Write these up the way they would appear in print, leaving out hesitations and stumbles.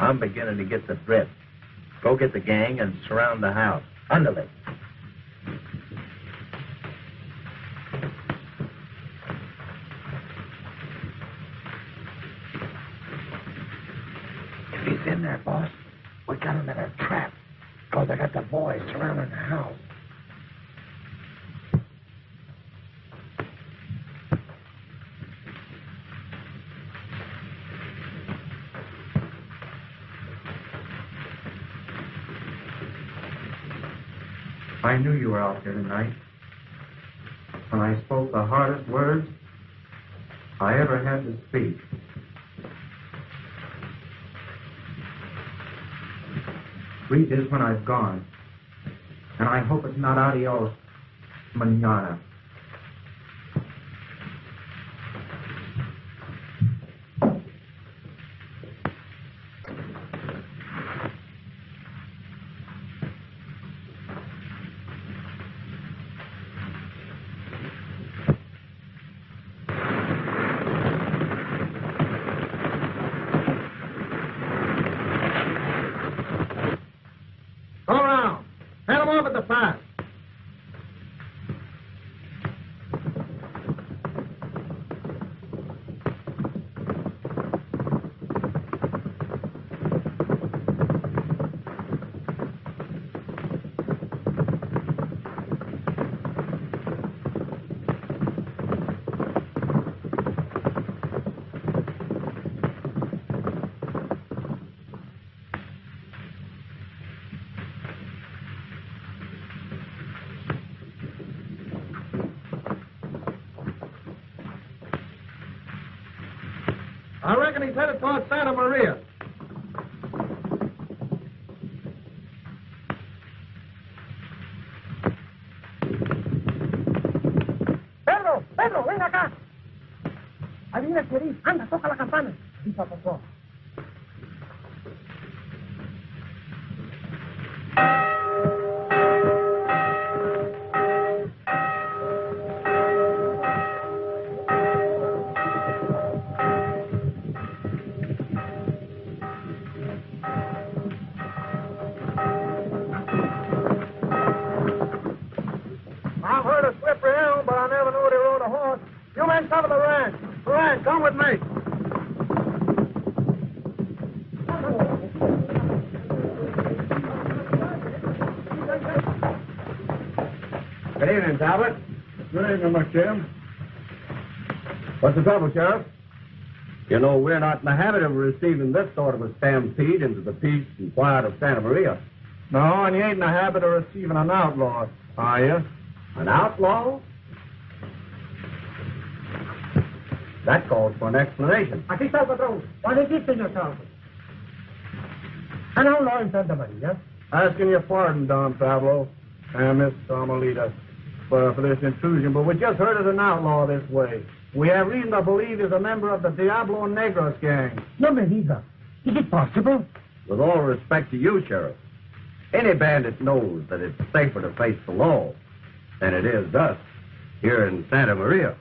I'm beginning to get the drift. Go get the gang and surround the house. Underlay. If he's in there, boss, we got him in a trap. Because I got the boys surrounding the house. I knew you were out here tonight. When I spoke the hardest words I ever had to speak. Rita is when I've gone. And I hope it's not adios, mañana. I reckon he's headed towards Santa Maria. Pedro, Pedro, ven acá. Adivina el sheriff. Anda, toca la campana. Sí, papá. Cover the ranch. Ranch, come with me. Good evening, Talbot. Good evening, McCarthy. What's the trouble, Sheriff? You know, we're not in the habit of receiving this sort of a stampede into the peace and quiet of Santa Maria. No, and you ain't in the habit of receiving an outlaw, are you? An outlaw? That calls for an explanation. Aquí está el patrón. ¿Cuál es el señor Talbot? An outlaw in Santa Maria. Asking your pardon, Don Pablo and Miss Carmelita, for this intrusion, but we just heard of an outlaw this way. We have reason to believe he's a member of the Diablo Negros gang. No me diga. Is it possible? With all respect to you, Sheriff, any bandit knows that it's safer to face the law than it is us here in Santa Maria.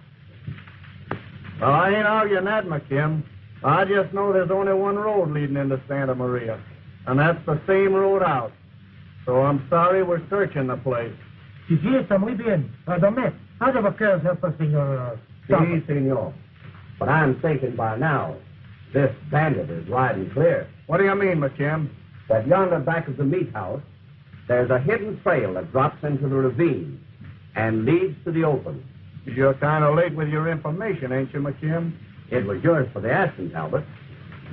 Well, I ain't arguing that, McKim. I just know there's only one road leading into Santa Maria, and that's the same road out. So I'm sorry we're searching the place. Sí, está muy bien. Perdónme. How do vaqueros help us, Senor? Si, senor. But I'm thinking by now, this bandit is riding clear. What do you mean, McKim? That yonder back of the meat house, there's a hidden trail that drops into the ravine and leads to the open. You're kind of late with your information, ain't you, McKim? It was yours for the asking, Talbot.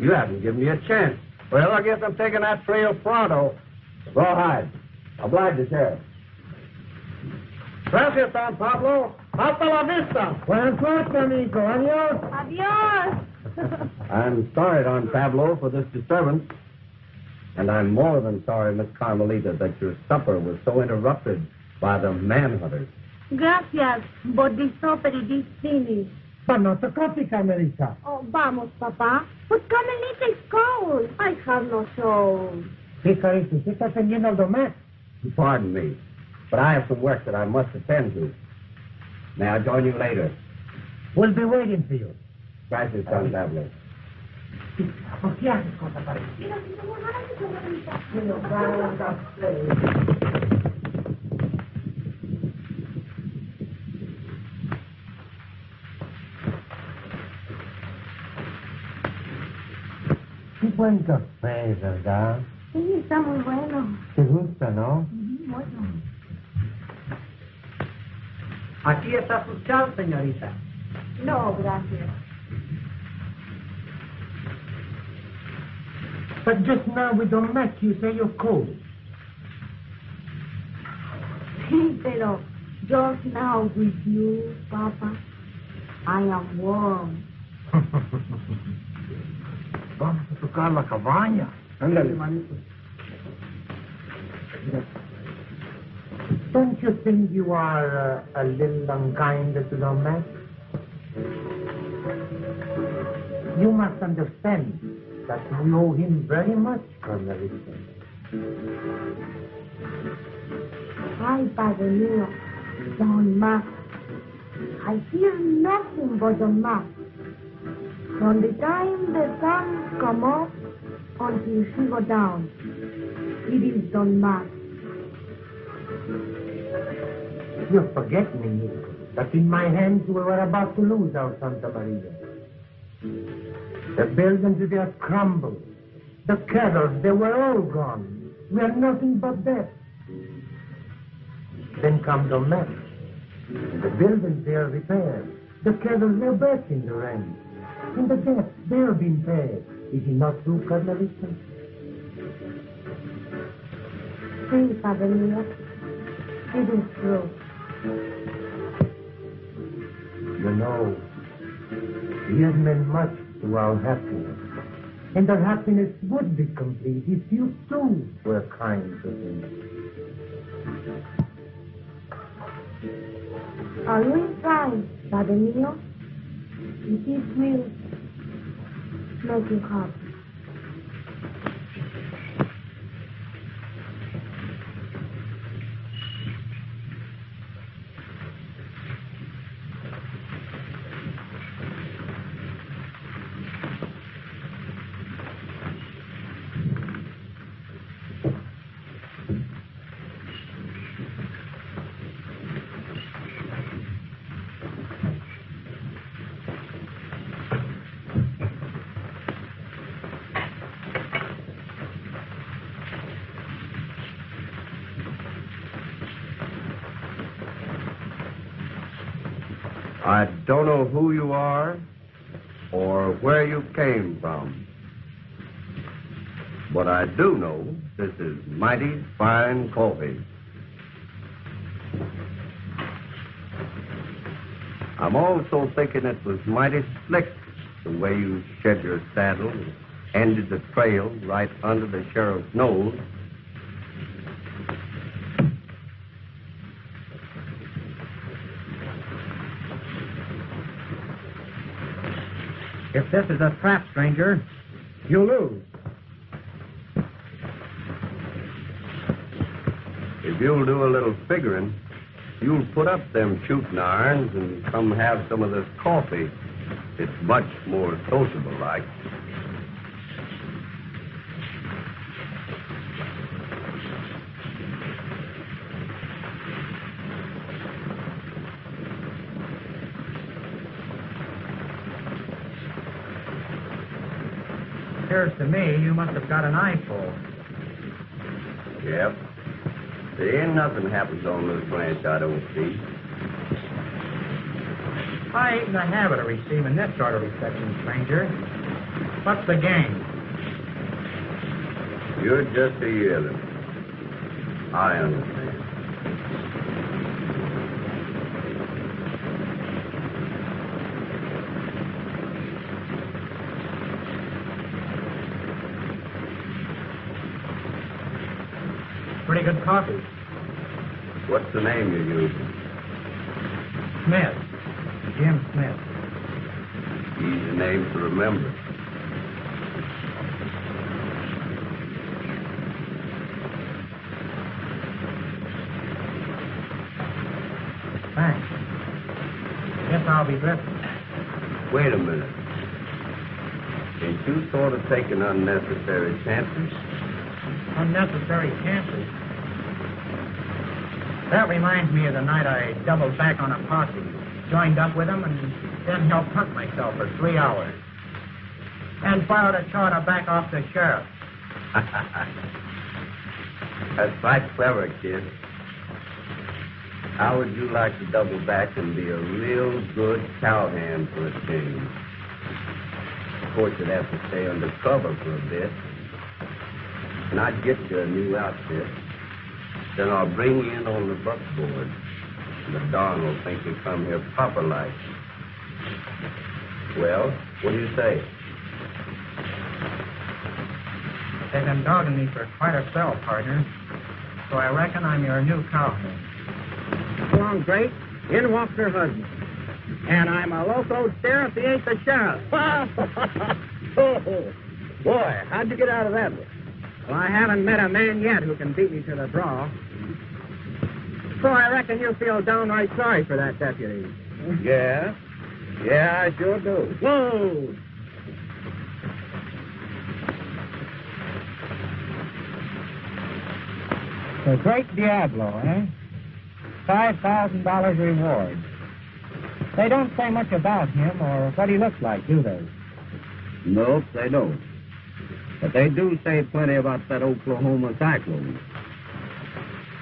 You haven't given me a chance. Well, I guess I'm taking that trail pronto. Rawhide. Oblige the sheriff. Gracias, Don Pablo. Hasta la vista. Buenas noches, amigo. Adiós. Adiós. I'm sorry, Don Pablo, for this disturbance. And I'm more than sorry, Miss Carmelita, that your supper was so interrupted by the manhunters. Gracias, but the supper is finished. But not the coffee, Carmelita. Oh, vamos, Papa. But Carmelita is cold. I have no soul. Sí, Carito, ¿qué está atendiendo al domés? Pardon me, but I have some work that I must attend to. May I join you later? We'll be waiting for you. Gracias, Don Pablo. ¿Por qué haces cosas parecidas? Mira, si no nada que se organiza. Pero válgase. Qué buen café, ¿verdad? Sí, está muy bueno. Te gusta, ¿no? Bueno. Aquí está su chal, señorita. No, gracias. But just now we don't match. You say you're cold. Sí, pero just now with you, Papa, I am warm. Vamos a tocar la cabaña. Ándale. Don't you think you are a little unkind to the man? You must understand that we owe him very much, Carmelita. Ay, Padre mío, Don Max. I hear nothing but Don Max. From the time the sun come up until she go down, it is Don Max. You're forgetting that in my hands we were about to lose our Santa Maria. The buildings, they are crumbled. The cattle, they were all gone. We are nothing but dead. Then come the men. The buildings, they are repaired. The cattle, they're back in the range. In the debt, they are being paid. Is it not true, Carmelita? Sí, Padre mío, it is true. You know, he has meant much to our happiness. And our happiness would be complete if you too were kind to him. Are you inside, Padre mío? It is will make you happy. I don't know who you are or where you came from, but I do know this is mighty fine coffee. I'm also thinking it was mighty slick the way you shed your saddle and ended the trail right under the sheriff's nose. If this is a trap, stranger, you lose. If you'll do a little figuring, you'll put up them shooting irons and come have some of this coffee. It's much more sociable like. Appears to me you must have got an eyeful. Yep. There ain't nothing happens on this ranch I don't see. I ain't in the habit of receiving this sort of reception, stranger. What's the game? You're just a yearling. I understand. Pretty good coffee. What's the name you're using? Smith. Jim Smith. Easy name to remember. Thanks. Guess I'll be dressing. Wait a minute. Ain't you sort of taking unnecessary chances? Unnecessary chances. That reminds me of the night I doubled back on a posse, joined up with them, and then helped hunt myself for 3 hours. And filed a charter back off the sheriff. That's quite clever, kid. How would you like to double back and be a real good cowhand for a change? Of course, you'd have to stay under cover for a bit. And I'd get you a new outfit. Then I'll bring you in on the buckboard. And the Don will think you come here proper like. Well, what do you say? They've been dogging me for quite a spell, partner. So I reckon I'm your new cowhand. Come along, Drake. In walks her husband. And I'm a loco sheriff, he ain't the sheriff. Oh, boy, how'd you get out of that one? Well, I haven't met a man yet who can beat me to the draw. So I reckon you feel downright sorry for that deputy. Yeah? Yeah, I sure do. Whoa! The great Diablo, eh? $5,000 reward. They don't say much about him or what he looks like, do they? Nope, they don't. But they do say plenty about that Oklahoma cyclone.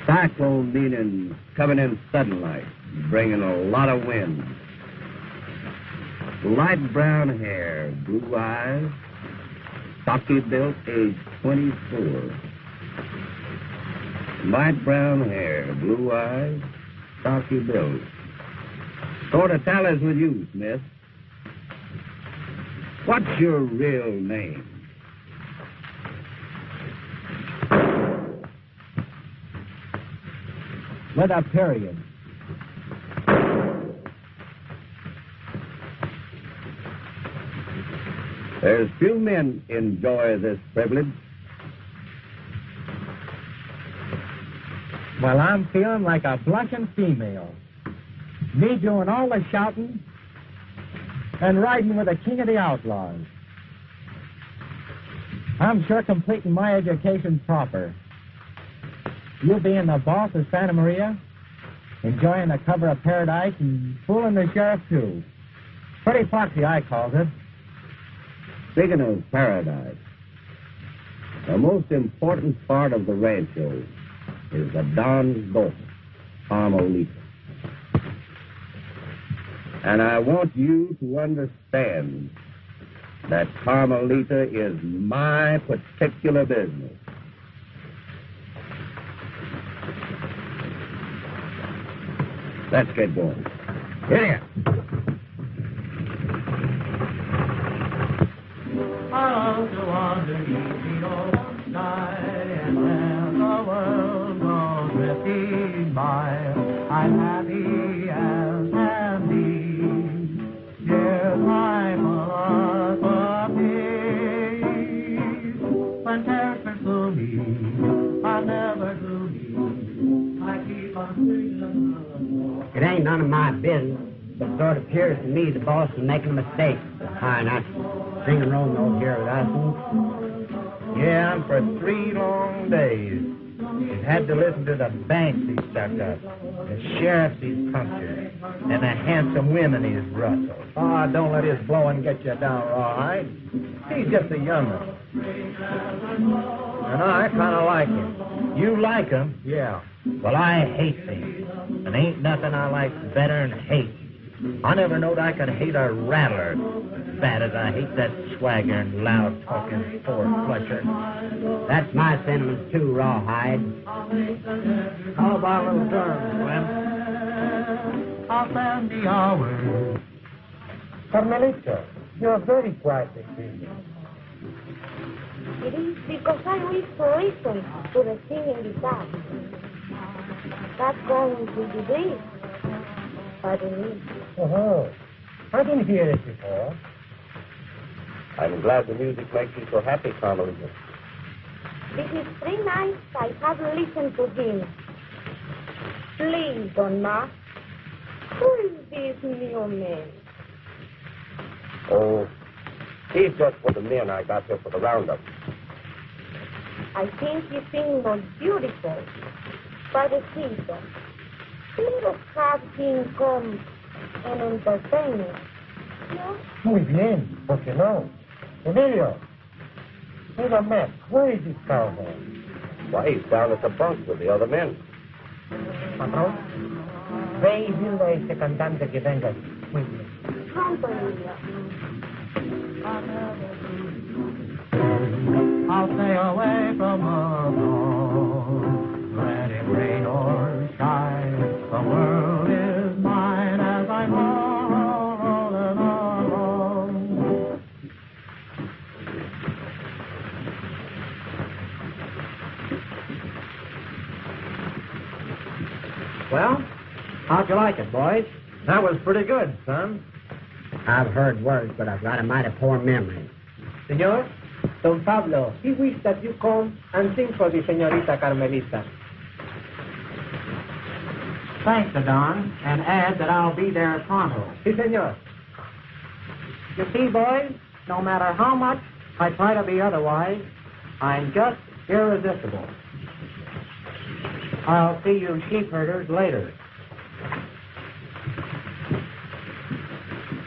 Cyclone meaning coming in sudden like, bringing a lot of wind. Light brown hair, blue eyes, stocky built, age 24. Light brown hair, blue eyes, stocky built. Sort of tallies with you, Smith. What's your real name? With a period. There's few men enjoy this privilege. Well, I'm feeling like a blushing female. Me doing all the shouting and riding with the king of the outlaws. I'm sure completing my education proper. You being the boss of Santa Maria, enjoying the cover of paradise and fooling the sheriff, too. Pretty foxy, I calls it. Speaking of paradise, the most important part of the rancho is the Don's daughter, Carmelita. And I want you to understand that Carmelita is my particular business. Let's get going. Get here. I'll go on to easy old night, and when the world goes drifting by, I'm happy as can be. Here's my philosophy. When cares pursue me, I'll never do me. I keep on singing. It ain't none of my business, but it sort of appears to me the boss is making a mistake. Hi, not singing roll note here with us. Yeah, and for 3 long days. He's had to listen to the banks he's stuck up, the sheriffs he's punctured, and the handsome women he's rustled. Oh, don't let his blowing get you down, Rawhide. He's just a young'un. And I kind of like him. You like him? Yeah. Well, I hate things. And ain't nothing I like better than hate. I never knowed I could hate a rattler as bad as I hate that swaggering, loud-talking four-flusher. That's my sentiments, too, Rawhide. How about a little turn, Slim? I'll spend the hours. Carmelita, you're very quiet this evening. It is because I wish for reason to the singing guitar. That's going to be this. Pardon me. Oh, I didn't hear it before. I'm glad the music makes you so happy, Carmelita. This is 3 nights I have listened to him. Please, Don Ma. Who is this new man? Oh, He's just for the men I got here for the roundup. I think you sing was beautiful. Padrecito, let us have him come and entertain us. No? Muy bien, porque no? Emilio, he's a mess. Where is this cowboy? Why, he's down at the bunk with the other men. Patrón, ve y dile a este cantante que venga. Muy bien. Pronto, Emilio. I'll stay away from home, let it rain or shine. The world is mine as I'm rolling along. Well, how'd you like it, boys? That was pretty good, son. I've heard words, but I've got a mighty poor memory. Señor, Don Pablo, he wished that you come and sing for the señorita Carmelita. Thanks, Don, and add that I'll be there pronto. Sí, señor. You see, boys, no matter how much I try to be otherwise, I'm just irresistible. I'll see you sheep herders later.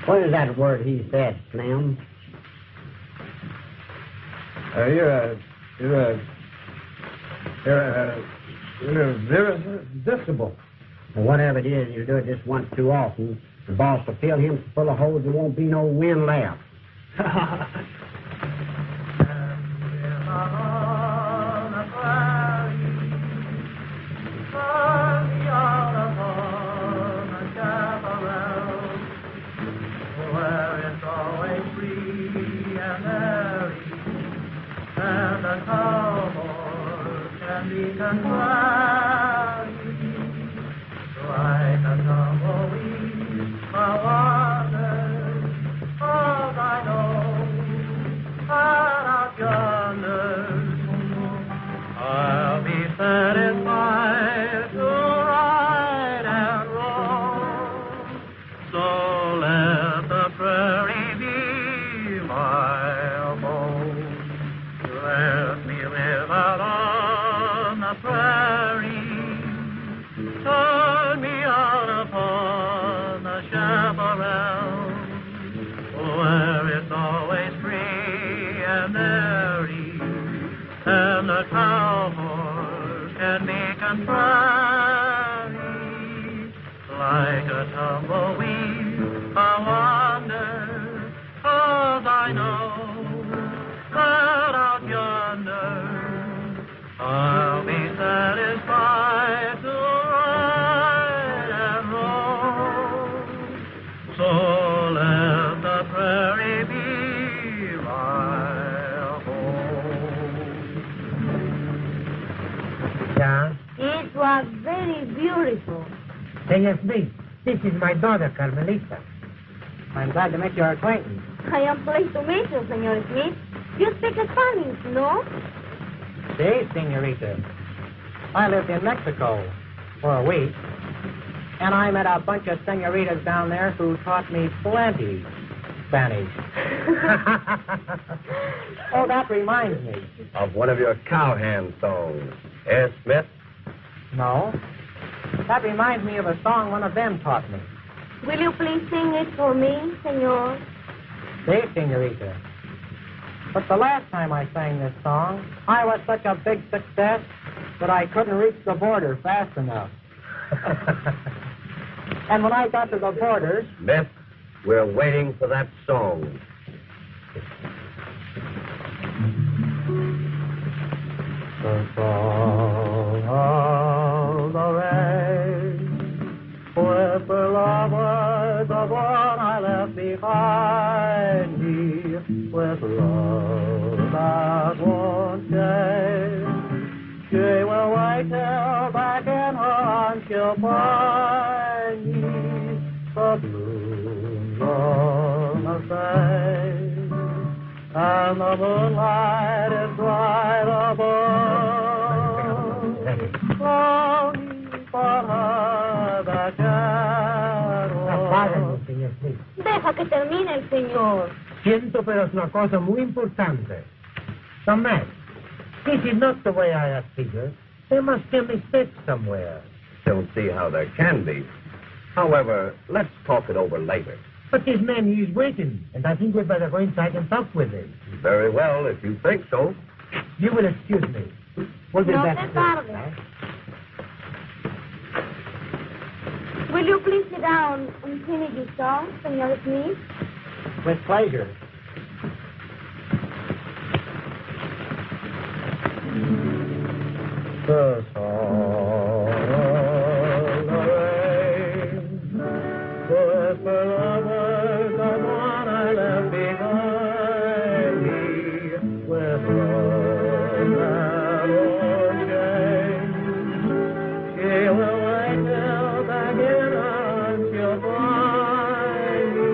What is that word he said, Slim? You're irresistible. Well, whatever it is, you do it just once too often. The boss will fill him full of holes, there won't be no wind left. It was very beautiful. Señor Smith, this is my daughter, Carmelita. I'm glad to make your acquaintance. I am pleased to meet you, Senor Smith. You speak Spanish, no? Sí, señorita. I lived in Mexico for a week, and I met a bunch of senoritas down there who taught me plenty Spanish. Oh, that reminds me. Of one of your cowhand songs. Eh, Smith? No. That reminds me of a song one of them taught me. Will you please sing it for me, senor? Sí, señorita. But the last time I sang this song, I was such a big success that I couldn't reach the border fast enough. And when I got to the borders... Smith, we're waiting for that song. The song of the rain, with the lovers of one I left behind me, with love that won't change. She will wait till back in her arms she'll find me, the blooms on the face, and the moonlight is bright above, longing for her that can. Deja que termine el señor. Siento, pero es una cosa muy importante. The map. This is not the way I have figured. There must be a mistake somewhere. Don't see how there can be. However, let's talk it over later. But this man, he is waiting, and I think we'd better go inside and talk with him. Very well, if you think so. You will excuse me. We'll be No back te soon. tardes. Will you please sit down and finish your song, Senor Smith? With pleasure. The song of the rain, with the lovers of one I left behind me, with love and shame. She will wait till back in and she'll find me,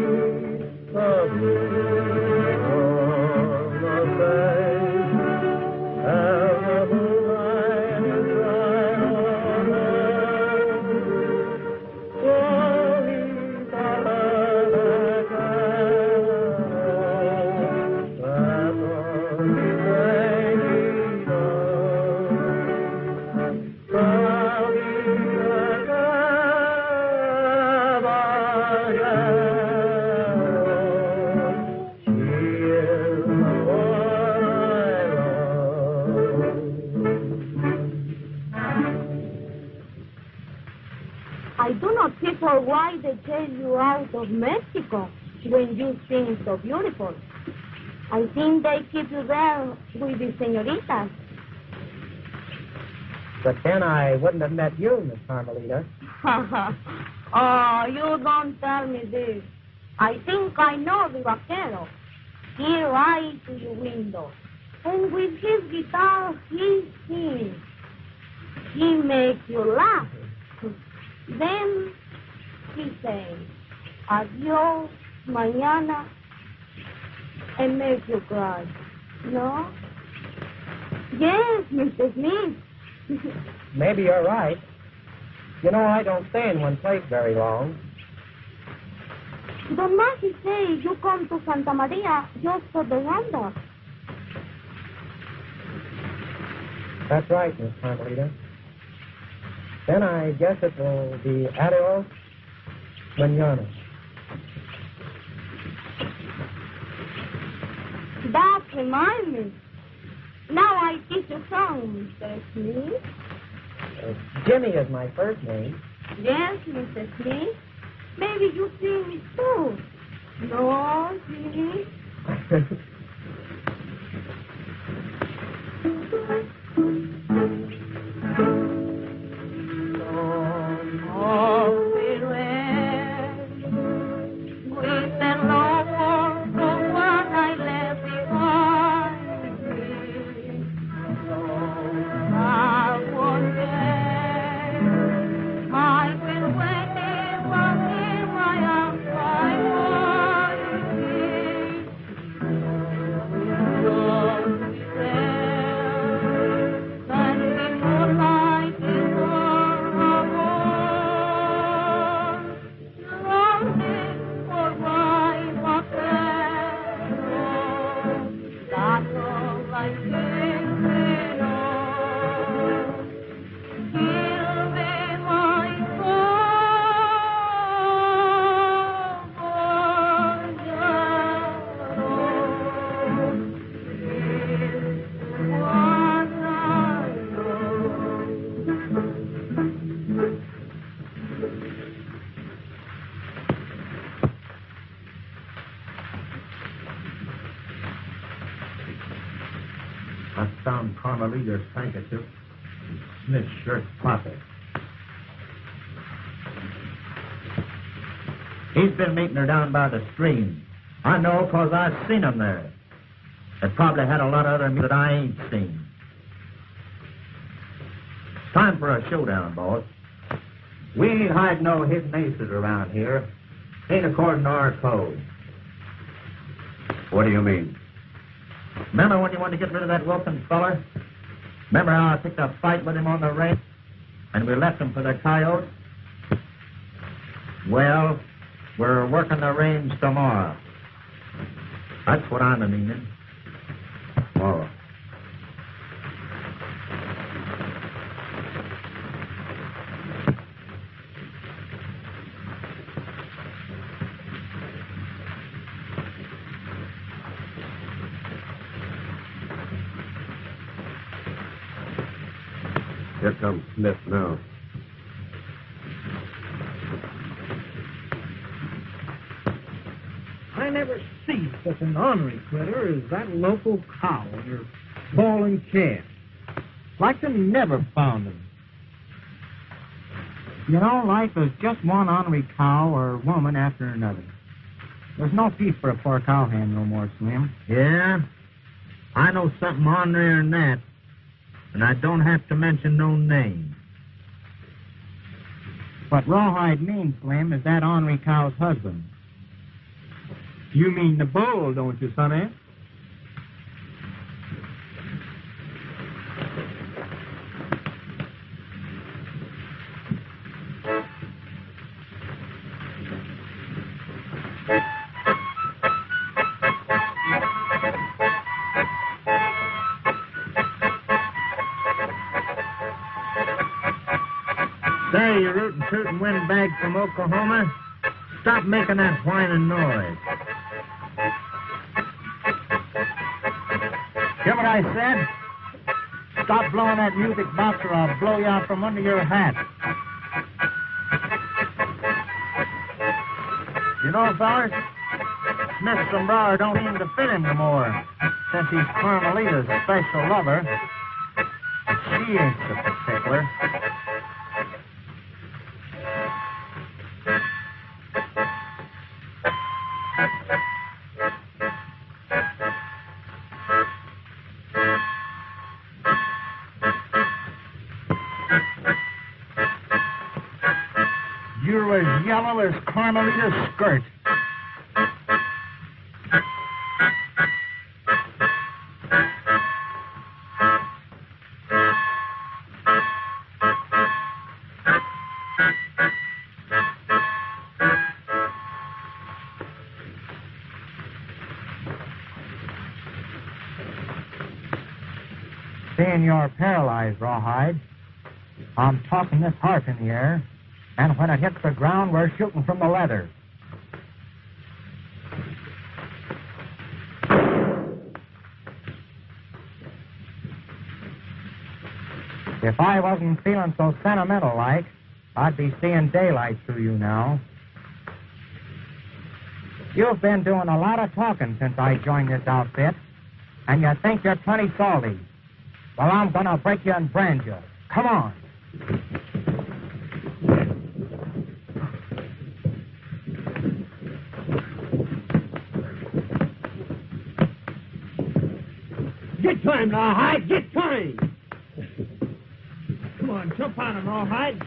the blue on the face, and the moonlight is bright on her. Oh, he's a lover that's all he thinking of. So I'll be a cowboy. She is the one I love. I do not see for why they chase you out of Mexico when you sing so beautiful. I think they keep you there with the senoritas. But then I wouldn't have met you, Miss Carmelita. Oh, you don't tell me this. I think I know the vaquero. He rides to your window, and with his guitar he sings. He makes you laugh. Then he says, adios, mañana, and makes you cry. No? Yes, Mr. Smith. Maybe you're right. You know, I don't stay in one place very long. Don Marcy says you come to Santa Maria just for the wonder. That's right, Miss Carmelita. Then I guess it will be adios, mañana. That reminds me. Now I teach a song, Mr. Smith. Jimmy is my first name. Yes, Mr. Smith. Maybe you sing it too. No, Jimmy. I found Carmelita's handkerchief in Smith's shirt pocket. He's been meeting her down by the stream. I know 'cause I've seen him there. They probably had a lot of other music that I ain't seen. It's time for a showdown, boss. We ain't hiding no hidden aces around here. Ain't according to our code. What do you mean? Remember when you wanted to get rid of that Wilkins feller? Remember how I picked a fight with him on the range and we left him for the coyotes? Well, we're working the range tomorrow. That's what I'm meaning. All right. Here comes Smith now. I never see such an ornery critter as that local cow in her bawling calf. Like they never found him. You know, life is just one ornery cow or woman after another. There's no peace for a poor cowhand no more, Slim. Yeah? I know something ornerier than that. And I don't have to mention no name. What Rawhide means, Slim, is that ornery cow's husband. You mean the bull, don't you, Sonny? Say, you rootin' tootin' windbag from Oklahoma, stop making that whining noise. Hear what I said? Stop blowing that music box or I'll blow you out from under your hat. You know, fellas, Smith's sombrero don't seem to fit him no more, since he's Carmelita's special lover. She ain't so particular. You're as yellow as Carmelita's skirt. Seeing you're paralyzed, Rawhide, I'm tossing this harp in the air, and when it hits the ground, we're shooting from the leather. If I wasn't feeling so sentimental-like, I'd be seeing daylight through you now. You've been doing a lot of talking since I joined this outfit, and you think you're plenty salty. Well, I'm gonna break you and brand you. Come on. Get to him, Rawhide! Get to him! Come on, jump on him, Rawhide.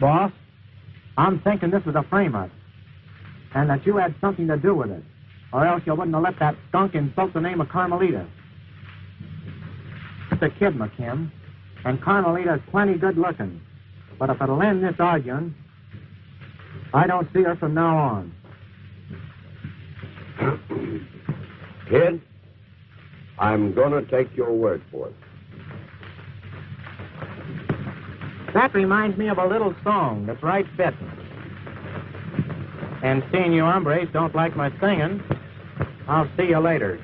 Boss, I'm thinking this was a frame-up, and that you had something to do with it, or else you wouldn't have let that skunk insult the name of Carmelita. It's a kid, McKim, and Carmelita's plenty good-looking, but if it'll end this arguing, I don't see her from now on. Kid, I'm going to take your word for it. That reminds me of a little song that's right fit. And seeing you hombres don't like my singing, I'll see you later.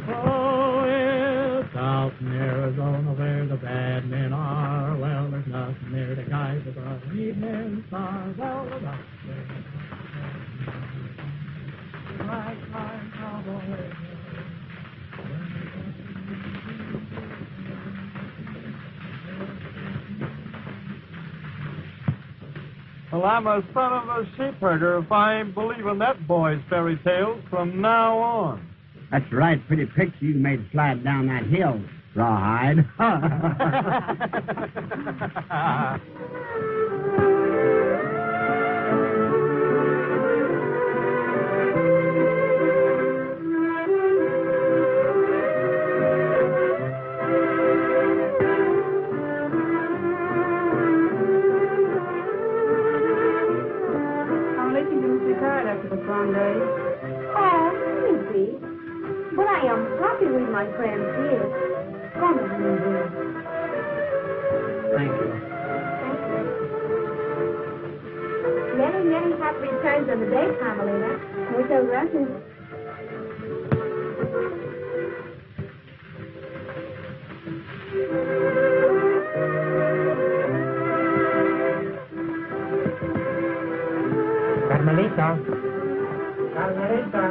Oh, it's out in Arizona where the bad men are. Well, there's nothing there to guide the bright evening star. Well, the doctor like cowboy. Well, I'm a son of a sheep herder if I ain't believing that boy's fairy tales from now on. That's right. Pretty picture you made slide down that hill, Rawhide. after the strong days. Oh, maybe. But I am happy with my friends here. Come on, dear. Thank you. Many, many happy returns of the day, Carmelita. Muchas gracias. Carmelita. Carmelita.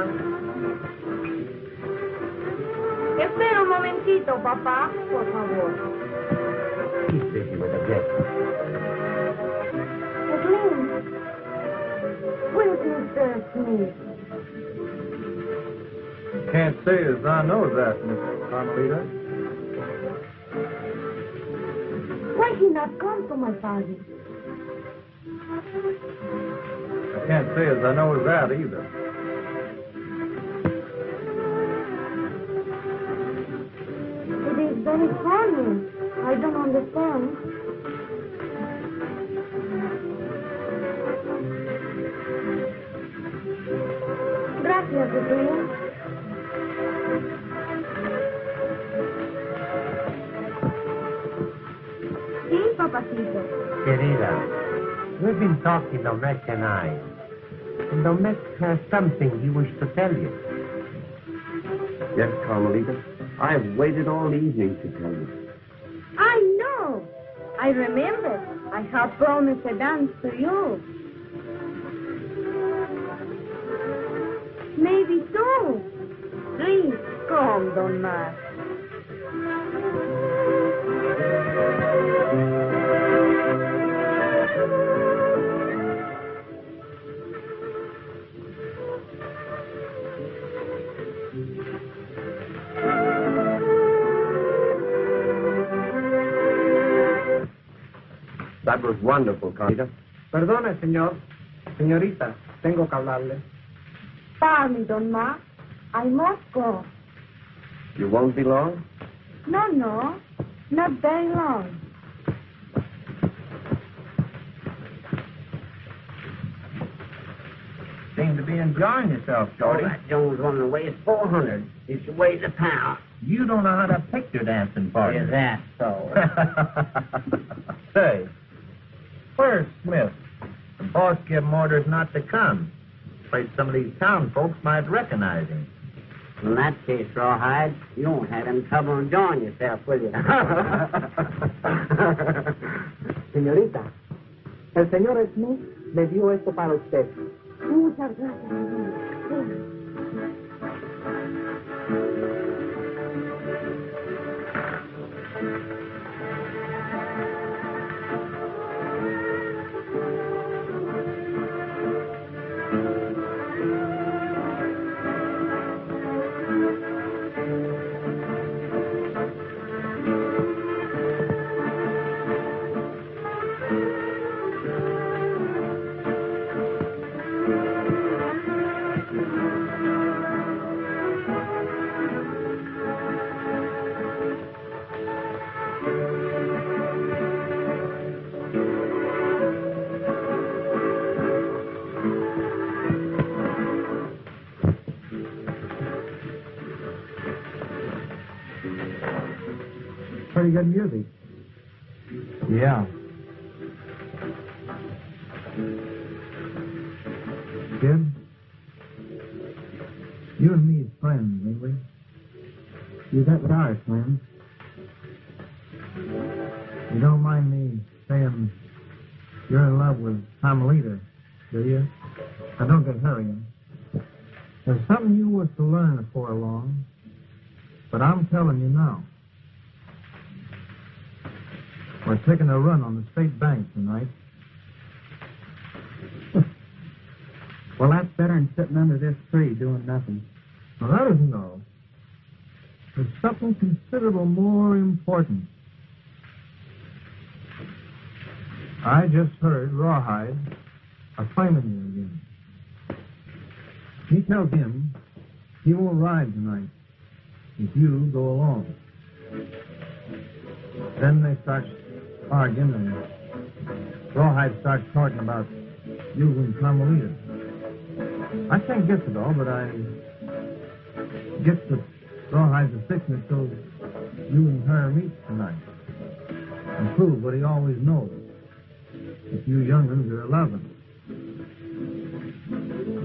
Espera un momentito, papá, por favor. He's busy with a guest. Kathleen, where's Mr. Smith? Can't say as I know that, Miss Carmelita. Why he not come to my party? I can't say as I know that either. It is very funny. I don't understand. Gracias, Kathleen. Sí, papacito. Querida, we've been talking, Domecq and I. And Domecq has something he wished to tell you. Yes, Carmelita. I've waited all evening to tell you. I know. I remember. I have promised a dance to you. Maybe two. Please, come, Don Mar. That was wonderful, Carmelita. Perdone, señor. Señorita, tengo que hablarle. Pardon me, Don Mar. I must go. You won't be long? No, not very long. Seem to be enjoying yourself, Shorty. That Jones one of the weighs 400. He weighs a pound. You don't know how to picture dancing, partner. Is that so? Say, where's Smith? The boss gave him orders not to come. Afraid some of these town folks might recognize him. In that case, Rawhide, you won't have any trouble enjoying yourself, will you? Señorita, el señor Smith me dio esto para usted. Muchas gracias, amigo. Pretty good music. Yeah. Kid, you and me is friends, ain't we? You bet we are, friends. You don't mind me saying you're in love with Carmelita, do you? Now, don't get hurrying. There's something you was to learn before long, but I'm telling you now. We're taking a run on the state bank tonight. Well, that's better than sitting under this tree doing nothing. Now, that isn't all. There's something considerable more important. I just heard Rawhide a-claiming you again. He tells him he won't ride tonight if you go along. Then they start arguing, and Rawhide starts talking about you and Carmelita. I can't guess it all, but I guess that Rawhide's a sickness so you and her meet tonight and prove what he always knows. If you young'uns are 11.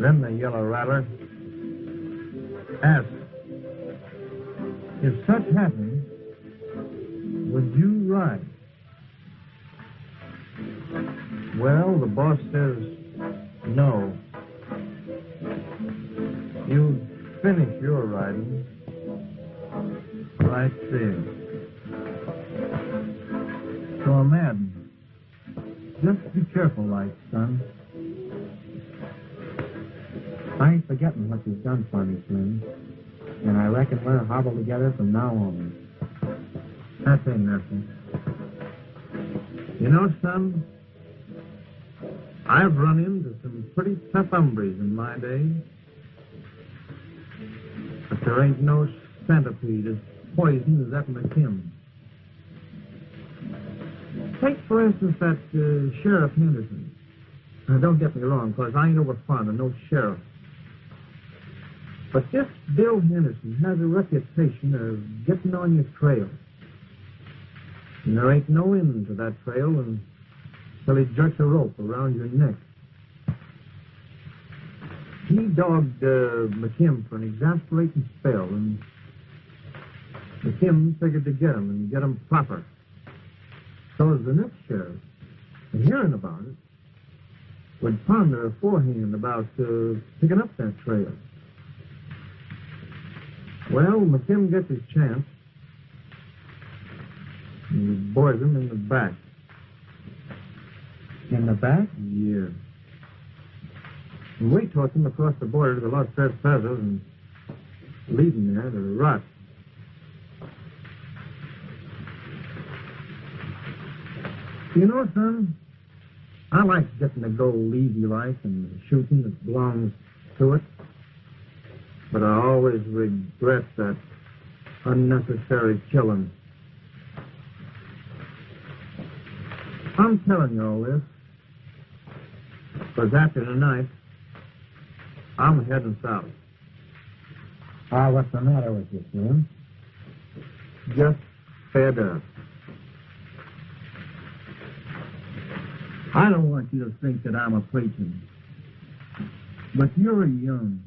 Then the yellow rattler asked, if such happened, would you ride? Well, the boss says no. You finish your riding right there. So, Madden, just be careful, like, son. I ain't forgetting what you've done for me, Slim. And I reckon we'll hobble together from now on. That ain't nothing. You know, son, I've run into some pretty tough hombres in my day. But there ain't no centipede as poison as that McKim. Take, for instance, that Sheriff Henderson. Now, don't get me wrong, because I ain't over fond of no sheriff. But this Bill Henderson has a reputation of getting on your trail. And there ain't no end to that trail until he jerks a rope around your neck. He dogged McKim for an exasperating spell, and McKim figured to get him and get him proper. So as the next sheriff, hearing about it, would ponder beforehand about picking up that trail. Well, McKim gets his chance, and he bores him in the back. In the back? Yeah. And we toss him across the border to the Los Tres Pesos and leave him there to rot. You know, son, I like getting to go easy like and shooting that belongs to it. But I always regret that unnecessary killing. I'm telling you all this because after tonight, I'm heading south. What's the matter with you, Slim? Just fed up. I don't want you to think that I'm a preaching, but you're young.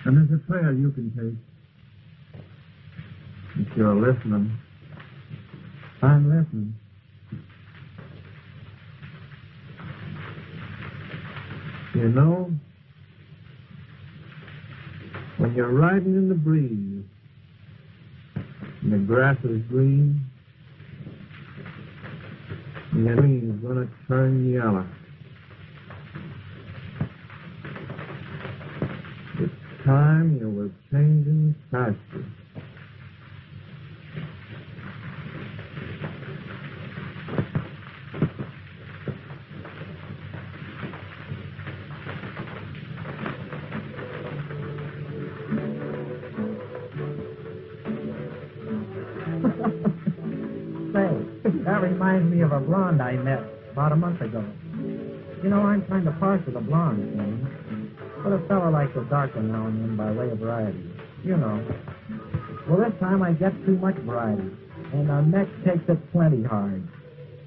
And there's a trail you can take. If you're listening. I'm listening. You know, when you're riding in the breeze, and the grass is green, and the green's going to turn yellow. Time you were changing pastures. Say, that reminds me of a blonde I met about a month ago. You know, I'm kind of partial to blondes, man. But a fellow likes a dark one now and then by way of variety. You know. Well, this time I get too much variety, and our neck takes it plenty hard.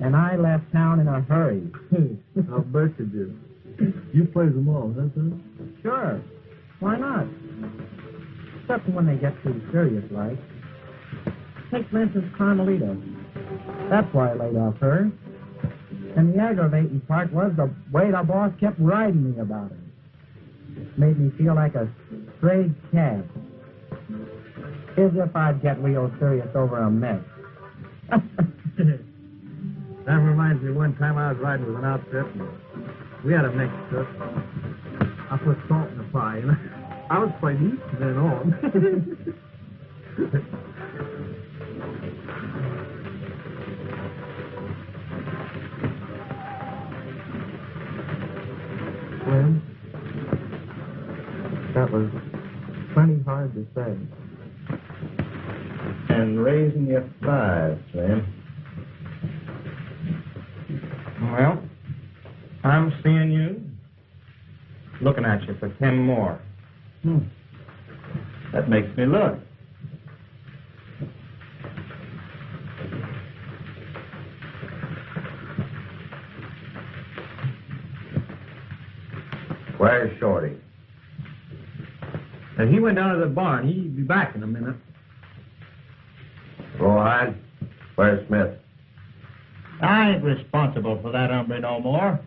And I left town in a hurry. I'll bet you did. You play them all, huh, son? Sure. Why not? Except when they get too serious, like. Take, for instance, Carmelita. That's why I laid off her. And the aggravating part was the way the boss kept riding me about her. Made me feel like a strayed cat. As if I'd get real serious over a mess. That reminds me one time I was riding with an outfit, and we had a mix cook. I put salt in the pie, and I was quite eat from then on. Slim, that was plenty hard to say. And raising your 5, Slim. Well, I'm seeing you. Looking at you for 10 more. That makes me look. Where's Shorty? And he went down to the barn. He'll be back in a minute. Rawhide, where's Smith? I ain't responsible for that hombre no more.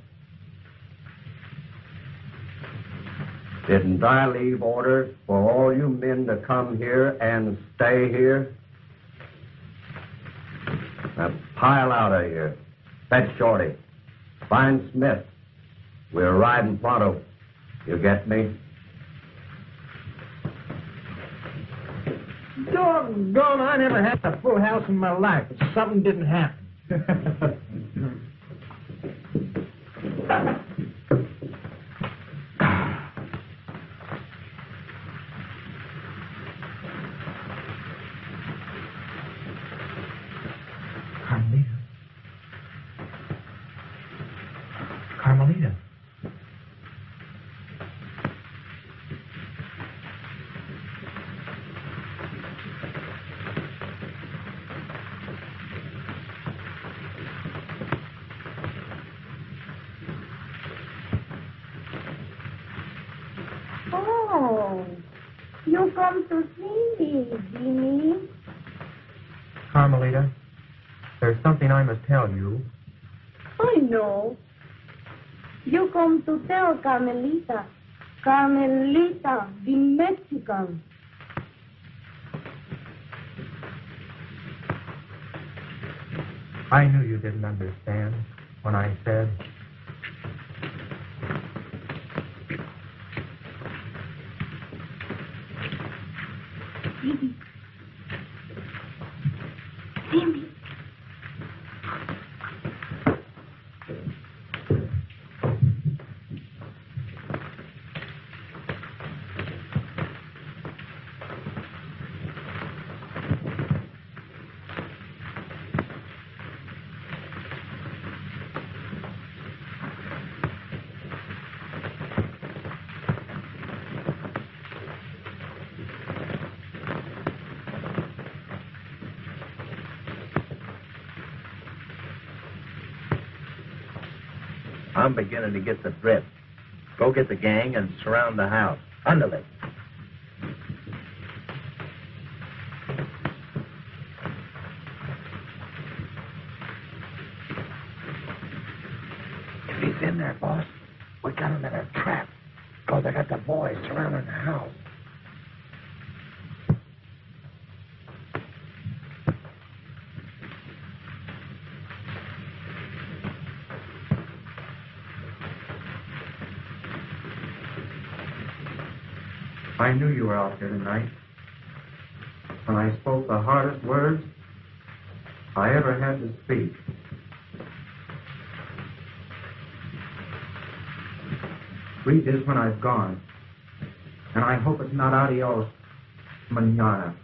Didn't I leave orders for all you men to come here and stay here? Now pile out of here. Fetch Shorty. Find Smith. We're riding pronto. You get me? Doggone, I never had a full house in my life. Something didn't happen. Carmelita. Oh, you come to see me, Jimmy. Carmelita, there's something I must tell you. I know. You come to tell Carmelita. Carmelita, the Mexican. I knew you didn't understand when I said... Jimmy. Jimmy. I'm beginning to get the drift. Go get the gang and surround the house. Underlay. If he's in there, boss, we got him in a trap. Because I got the boys surrounding the house. I knew you were out here tonight. When I spoke the hardest words I ever had to speak. Read this when I've gone. And I hope it's not adios, mañana.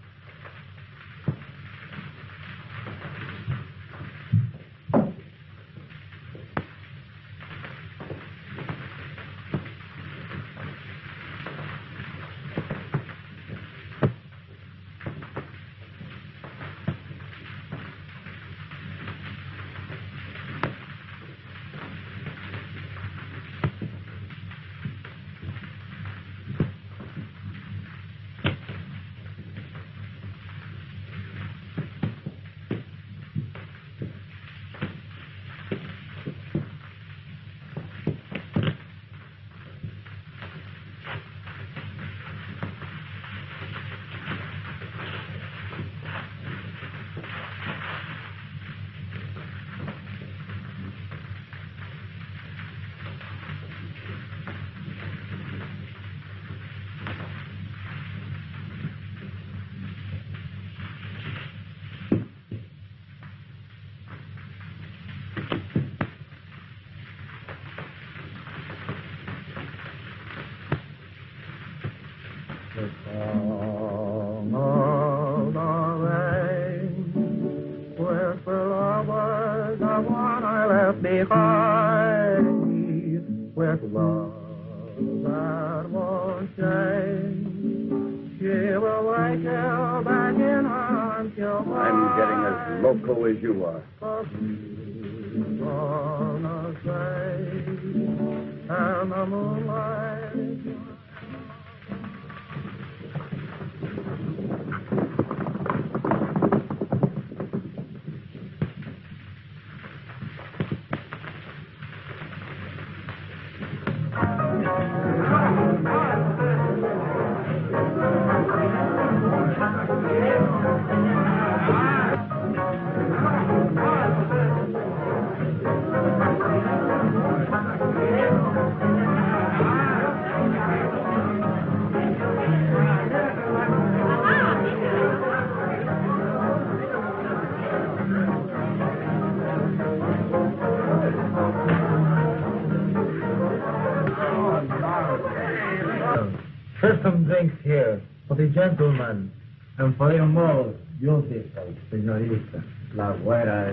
Behind me, with love light won't shine. She will wake you back and haunt your heart. I'm getting as loco as you are. On the side, and the moonlight. There's some drinks here for the gentleman and for your most beautiful senorita. La Guerra.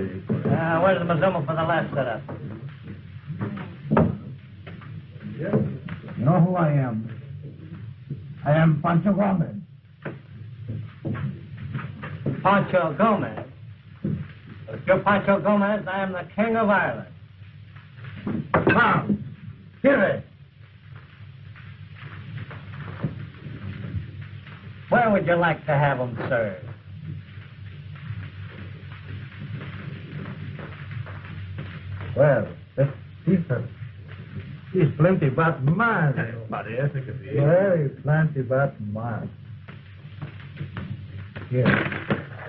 Where's the Mazuma for the last setup? You know who I am? I am Pancho Gomez. Pancho Gomez. If you're Pancho Gomez, I am the King of Ireland. Come, hear it. Where would you like to have them served? Well, that's decent. He's plenty but man. Very plenty but man. Here,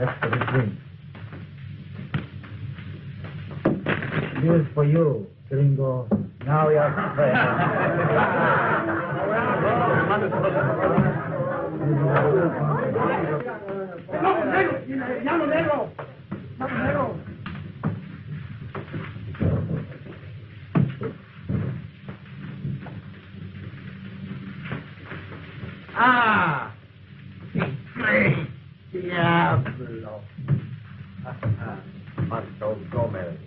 that's for the drink. Here's for you, gringo. Now you're friend. Ah! Diablo. Pancho Gomez.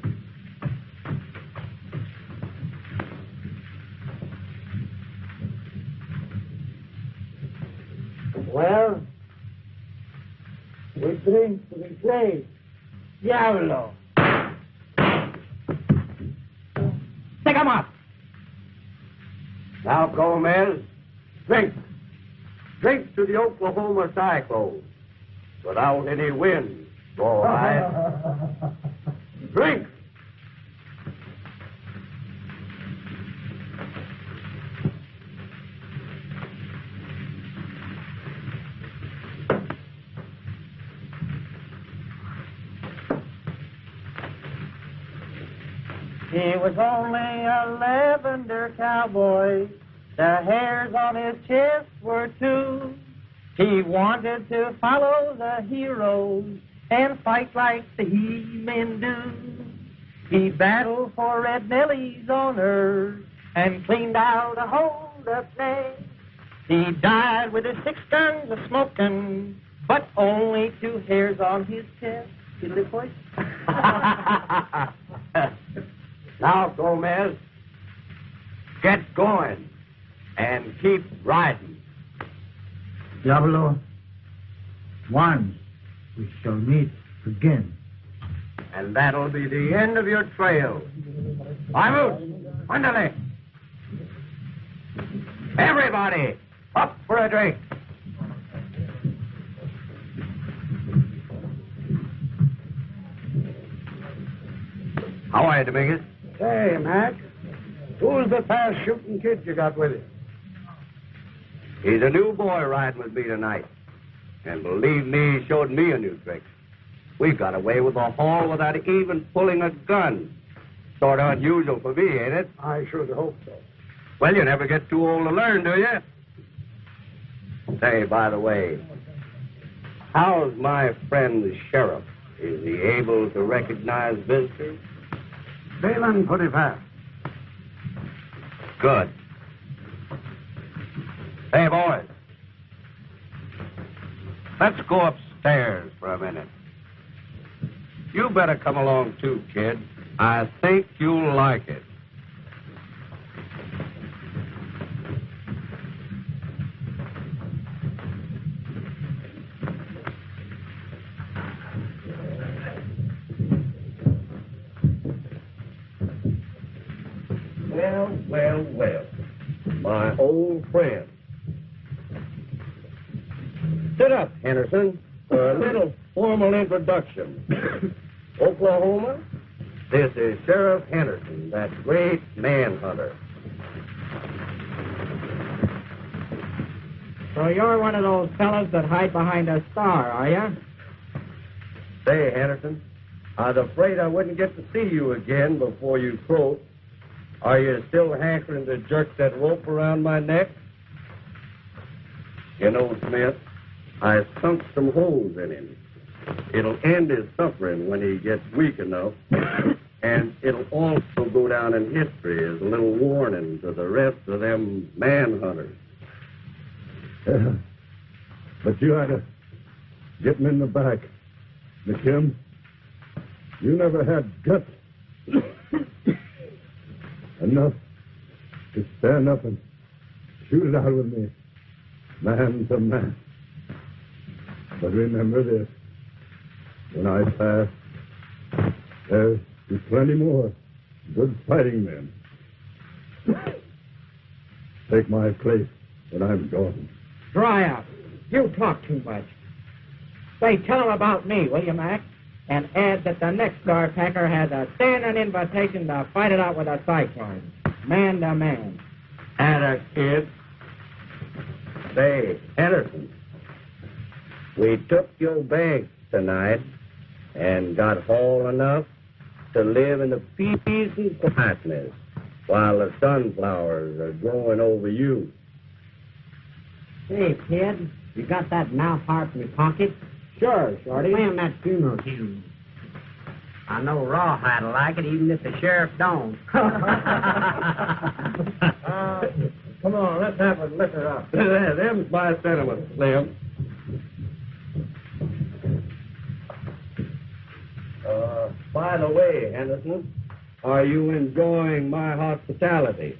Well, we drink to the great Diablo. Take him up. Now, Gomez, drink. Drink to the Oklahoma Cyclone. Without any wind, all right. Drink. He was only a lavender cowboy. The hairs on his chest were two. He wanted to follow the heroes and fight like the he-men do. He battled for Red Nellie's honor and cleaned out a hold-up name. He died with his 6 guns a smoking, but only 2 hairs on his chest. Fiddly voice. Now, Gomez, get going and keep riding. Diablo, once we shall meet again. And that'll be the end of your trail. Vamos, ándale. Everybody, up for a drink. How are you, Dominguez? Say, Mac, who's the fast shooting kid you got with you? He's a new boy riding with me tonight. And believe me, he showed me a new trick. We got away with a haul without even pulling a gun. Sort of unusual for me, ain't it? I should hope so. Well, you never get too old to learn, do you? Say, by the way, how's my friend the sheriff? Is he able to recognize visitors? Feeling pretty fast. Good. Hey, boys. Let's go upstairs for a minute. You better come along, too, kid. I think you'll like it. well. My old friend. Sit up, Henderson, for a little formal introduction. Oklahoma, this is Sheriff Henderson, that great manhunter. So you're one of those fellas that hide behind a star, are you? Say, Henderson, I was afraid I wouldn't get to see you again before you croaked. Are you still hankering to jerk that rope around my neck? You know, Smith, I sunk some holes in him. It'll end his suffering when he gets weak enough, and it'll also go down in history as a little warning to the rest of them manhunters. But you had to get him in the back, McKim. You never had guts enough to stand up and shoot it out with me, man to man. But remember this, when I pass, there's plenty more good fighting men. Take my place when I'm gone. Dry up. You talk too much. Say, tell him about me, will you, Mac? And add that the next guard packer has a standing invitation to fight it out with a cyclone. Man to man. Atta kid. Say, Henderson, we took your bags tonight and got haul enough to live in the peace and quietness while the sunflowers are growing over you. Hey, kid, you got that mouth harp in your pocket? Sure, Shorty. Play him that funeral tune. I know Rawhide'll like it, even if the sheriff don't. Come on, let's have a liquor up. Them's my sentiments, Slim. By the way, Henderson, are you enjoying my hospitality?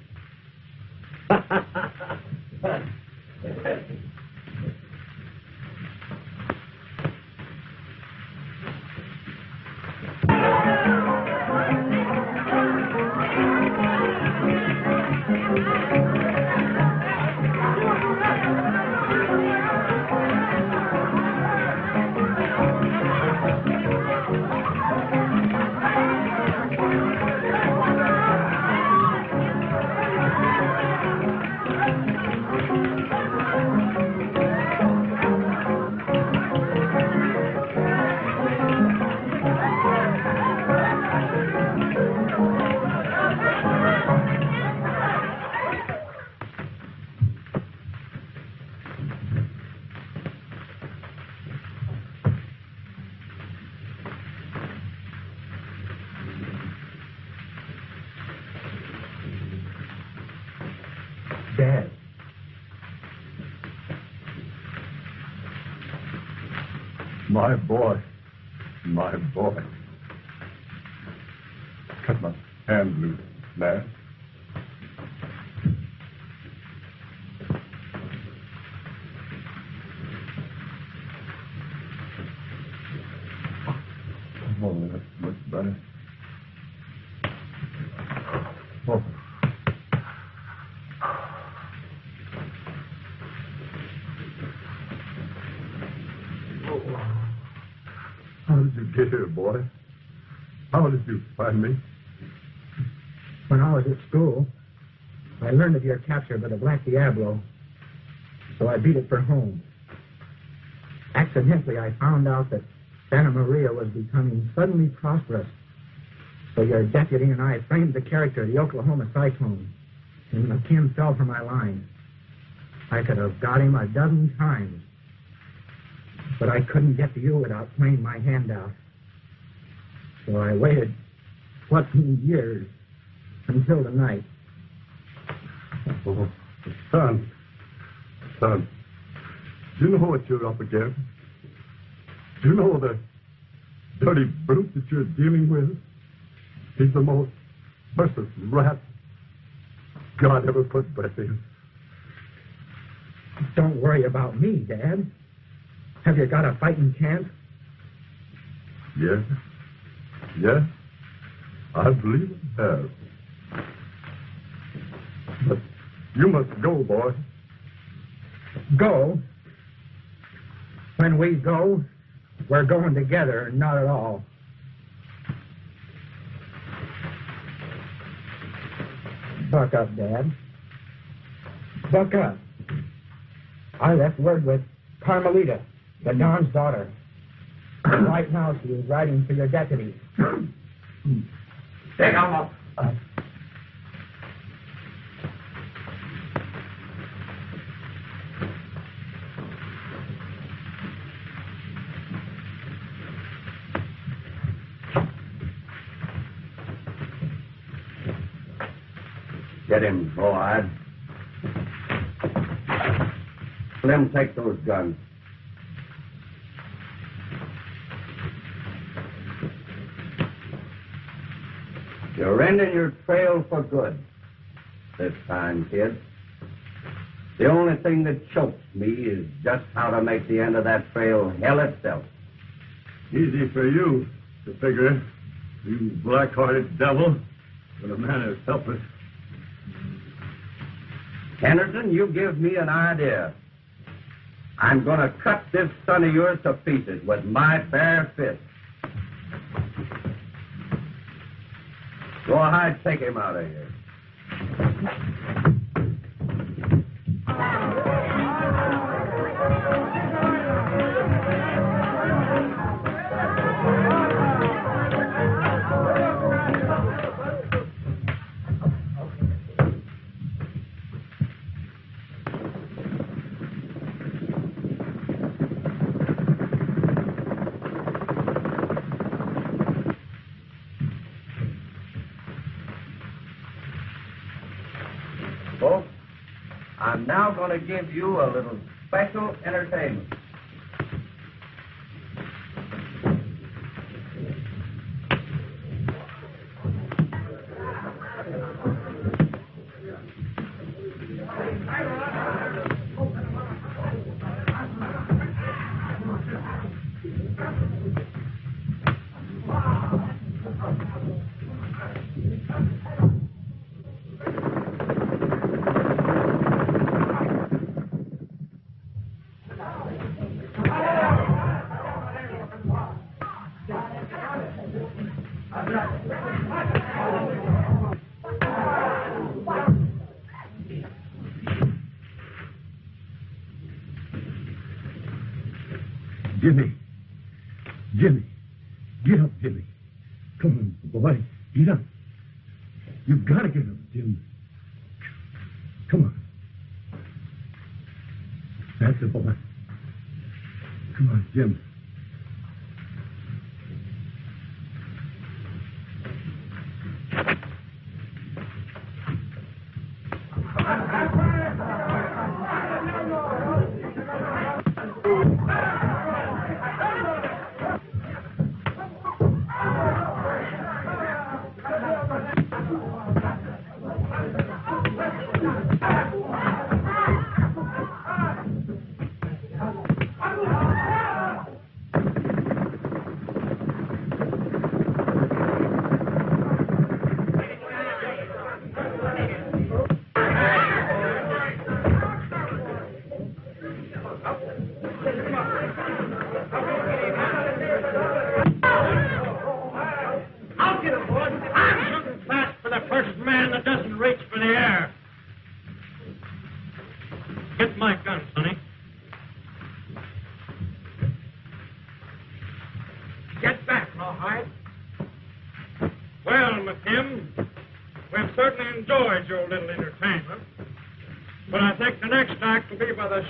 Dad. My boy. My boy. Cut my hand loose, man. Oh, that's much better. Oh. How did you get here, boy? How did you find me? When I was at school, I learned of your capture by the Black Diablo, so I beat it for home. Accidentally, I found out that Santa Maria was becoming suddenly prosperous, so your deputy and I framed the character of the Oklahoma Cyclone, and McKim fell for my line. I could have got him a dozen times, but I couldn't get to you without playing my hand out. So I waited 14 years until tonight. Oh, son, do you know what you're up against? Do you know the dirty brute that you're dealing with? He's the most merciless rat God ever put breath in. Don't worry about me, Dad. Have you got a fighting chance? Yes, I believe I have. You must go, boy. Go? When we go, we're going together, not at all. Buck up, Dad. Buck up. I left word with Carmelita, the Don's daughter. Right now she is riding for your deputy. Take him up. Get him, Rawhide. Slim, take those guns. You're ending your trail for good this time, kid. The only thing that chokes me is just how to make the end of that trail hell itself. Easy for you to figure, you black-hearted devil, when a man is helpless. Henderson, you give me an idea. I'm going to cut this son of yours to pieces with my bare fist. Go ahead, take him out of here. Folks, I'm now going to give you a little special entertainment. Jimmy. Get up, Jimmy. Come on, boy. Get up. You've got to get up, Jim. Come on. That's it, boy. Come on, Jim.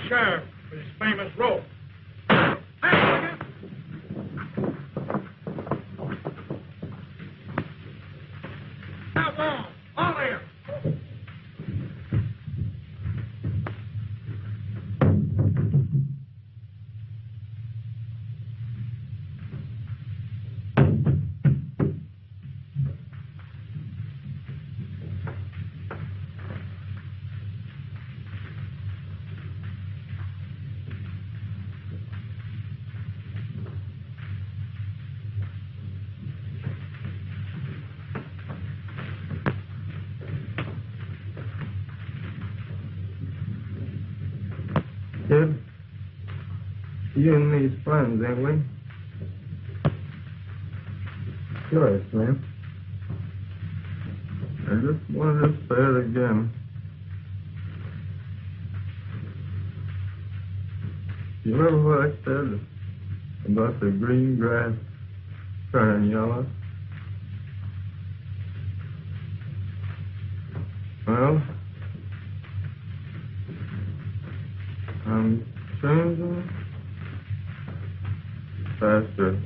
Sheriff with his famous rope. Outlaw, all here. Kid, you and me's friends, ain't we? Sure, Slim. I just wanted to say it again. You remember what I said about the green grass turning yellow? Well, I'm changing faster